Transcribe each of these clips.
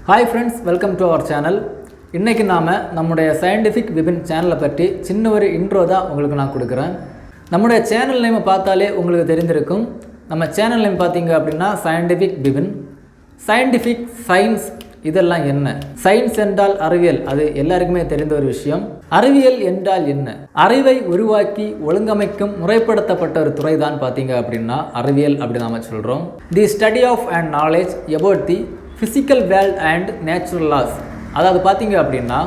Hi friends, welcome to our channel. இன்றைக்கி நாம் நம்முடைய சயின்டிஃபிக் விபின் சேனலை பற்றி சின்ன ஒரு இன்ட்ரோ தான் உங்களுக்கு நான் கொடுக்குறேன். நம்முடைய சேனல் நேம் பார்த்தாலே உங்களுக்கு தெரிந்திருக்கும். நம்ம சேனல் நேம் பார்த்தீங்க அப்படின்னா சயின்டிஃபிக் விபின். சயின்டிஃபிக், சயின்ஸ் இதெல்லாம் என்ன? சயின்ஸ் என்றால் அறிவியல், அது எல்லாருக்குமே தெரிந்த ஒரு விஷயம். அறிவியல் என்றால் என்ன? அறிவை உருவாக்கி ஒழுங்கமைக்கும் முறைப்படுத்தப்பட்ட ஒரு துறை தான் பார்த்தீங்க அப்படின்னா அறிவியல் அப்படி நாம் சொல்கிறோம். The study of and knowledge about the physical world and natural laws. அதாவது பார்த்தீங்க அப்படின்னா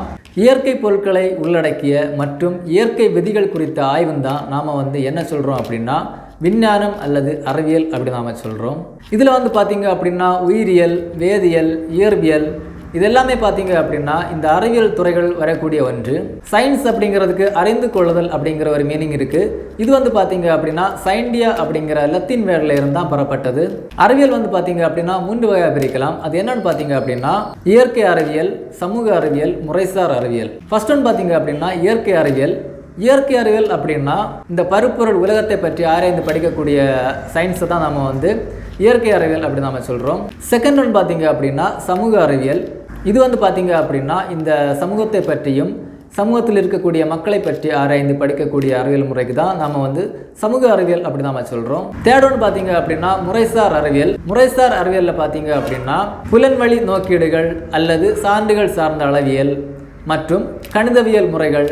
இயற்கை பொருட்களை உள்ளடக்கிய மற்றும் இயற்கை விதிகள் குறித்த ஆய்வும் தான் நாம் என்ன சொல்கிறோம் அப்படின்னா விஞ்ஞானம் அல்லது அறிவியல் அப்படி நாம் சொல்கிறோம். இதில் பார்த்தீங்க அப்படின்னா உயிரியல், வேதியியல், இயற்பியல் இதெல்லாமே பார்த்தீங்க அப்படின்னா இந்த அறிவியல் துறைகள் வரக்கூடிய ஒன்று. சயின்ஸ் அப்படிங்கிறதுக்கு அறிந்து கொள்ளுதல் அப்படிங்கிற ஒரு மீனிங் இருக்குது. இது பார்த்தீங்க அப்படின்னா சைண்டியா அப்படிங்கிற லத்தீன் வேர்டில் இருந்தால் பெறப்பட்டது. அறிவியல் பார்த்தீங்க அப்படின்னா 3 வகையாக பிரிக்கலாம். அது என்னன்னு பார்த்தீங்க அப்படின்னா இயற்கை அறிவியல், சமூக அறிவியல், முறைசார் அறிவியல். ஃபர்ஸ்ட் ஒன் பார்த்தீங்க அப்படின்னா இயற்கை அறிவியல். இயற்கை அறிவியல் அப்படின்னா இந்த பருப்பொருள் உலகத்தை பற்றி ஆராய்ந்து படிக்கக்கூடிய சயின்ஸை தான் நம்ம இயற்கை அறிவியல் அப்படி நாம் சொல்கிறோம். செகண்ட் ஒன் பார்த்தீங்க அப்படின்னா சமூக அறிவியல். இது பார்த்தீங்க அப்படின்னா இந்த சமூகத்தை பற்றியும் சமூகத்தில் இருக்கக்கூடிய மக்களை பற்றி ஆராய்ந்து படிக்கக்கூடிய அறிவியல் முறைக்கு தான் நாம் சமூக அறிவியல் அப்படி நாம் சொல்கிறோம். தேர்ட் ஒன் பார்த்தீங்க அப்படின்னா முறைசார் அறிவியல். முறைசார் அறிவியலில் பார்த்தீங்க அப்படின்னா புலன்வழி நோக்கீடுகள் அல்லது சான்றுகள் சார்ந்த அளவியல் மற்றும் கணிதவியல் முறைகள்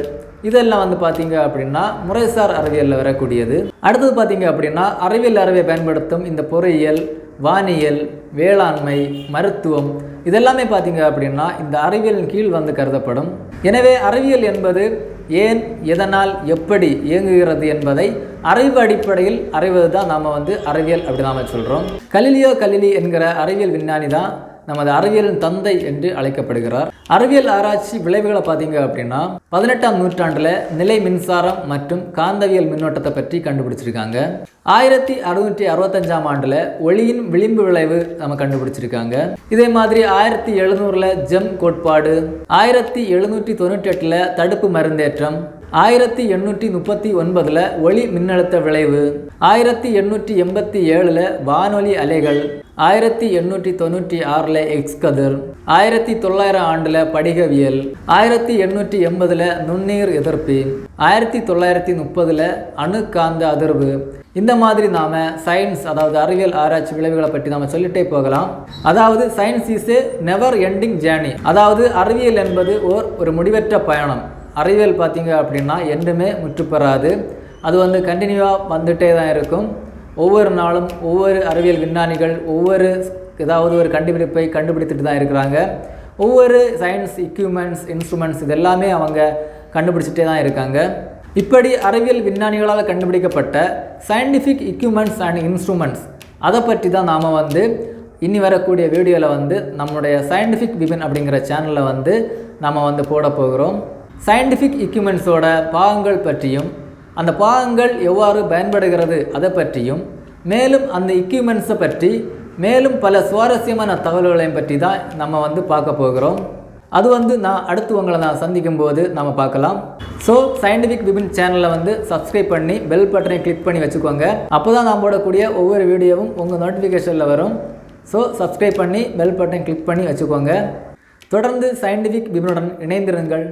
இதெல்லாம் பார்த்தீங்க அப்படின்னா முறைசார் அறிவியலில் வரக்கூடியது. அடுத்தது பார்த்தீங்க அப்படின்னா அறிவியல் அறிவை பயன்படுத்தும் இந்த பொறியியல், வானியல், வேளாண்மை, மருத்துவம் இதெல்லாமே பார்த்தீங்க அப்படின்னா இந்த அறிவியலின் கீழ் கருதப்படும். எனவே அறிவியல் என்பது ஏன், எதனால், எப்படி இயங்குகிறது என்பதை அறிவு அடிப்படையில் அறிவது தான் நாம் அறிவியல் அப்படி நாம் சொல்கிறோம். கலிலியோ கலிலி என்கிற அறிவியல் விஞ்ஞானி தான் நமது அறிவியலின் தந்தை என்று அழைக்கப்படுகிறார். அறிவியல் ஆராய்ச்சி விளைவுகளை பார்த்தீங்க அப்படின்னா 18ஆம் நூற்றாண்டில் நிலை மின்சாரம் மற்றும் காந்தவியல் மின்னோட்டத்தை பற்றி கண்டுபிடிச்சிருக்காங்க. 1665ஆம் ஆண்டில் ஒளியின் விளிம்பு விளைவு நம்ம கண்டுபிடிச்சிருக்காங்க. இதே மாதிரி 1700 ஜெம் கோட்பாடு, 1798 தடுப்பு மருந்தேற்றம், 1839 ஒளி மின்னழுத்த விளைவு, 1887 வானொலி அலைகள், 1896 எக்ஸ் கதிர், 1900 ஆண்டில் படிகவியல், 1880 நுண்ணீர் எதிர்ப்பி, 1930 அணு காந்த அதிர்வு. இந்த மாதிரி நாம் சயின்ஸ் அதாவது அறிவியல் ஆராய்ச்சி விளைவுகளை பற்றி நாம் சொல்லிட்டே போகலாம். அதாவது science is a never ending journey. அதாவது அறிவியல் என்பது ஒரு முடிவற்ற பயணம். அறிவியல் பார்த்தீங்க அப்படின்னா என்றுமே முற்றுப்பெறாது. அது கண்டினியூவாக வந்துட்டே தான் இருக்கும். ஒவ்வொரு நாளும் ஒவ்வொரு அறிவியல் விஞ்ஞானிகள் ஏதாவது ஒரு கண்டுபிடிப்பை கண்டுபிடித்துட்டு தான் இருக்கிறாங்க. ஒவ்வொரு சயின்ஸ் எக்யூப்மெண்ட்ஸ், இன்ஸ்ட்ருமெண்ட்ஸ் இதெல்லாமே அவங்க கண்டுபிடிச்சிட்டே தான் இருக்காங்க. இப்படி அறிவியல் விஞ்ஞானிகளால் கண்டுபிடிக்கப்பட்ட சயின்டிஃபிக் எக்யூப்மெண்ட்ஸ் அண்ட் இன்ஸ்ட்ருமெண்ட்ஸ் அதை பற்றி தான் நாம் இனி வரக்கூடிய வீடியோவில் நம்முடைய சயின்டிஃபிக் விபின் அப்படிங்கிற சேனலில் நம்ம போட போகிறோம். சயின்டிஃபிக் எக்யூப்மெண்ட்ஸோட பாகங்கள் பற்றியும் அந்த பாகங்கள் எவ்வாறு பயன்படுகிறது அதை பற்றியும் மேலும் அந்த எக்யூப்மெண்ட்ஸை பற்றி மேலும் பல சுவாரஸ்யமான தகவல்களையும் பற்றி தான் நம்ம பார்க்க போகிறோம். அது நான் அடுத்து உங்களை நான் சந்திக்கும் போது நம்ம பார்க்கலாம். ஸோ சயின்டிஃபிக் விபின் சேனலில் சப்ஸ்கிரைப் பண்ணி பெல் பட்டனை கிளிக் பண்ணி வச்சுக்கோங்க. அப்போ தான் நான் போடக்கூடிய ஒவ்வொரு வீடியோவும் உங்கள் நோட்டிஃபிகேஷனில் வரும். ஸோ சப்ஸ்கிரைப் பண்ணி பெல் பட்டனை கிளிக் பண்ணி வச்சுக்கோங்க. தொடர்ந்து சயின்டிஃபிக் விபினுடன் இணைந்திருங்கள்.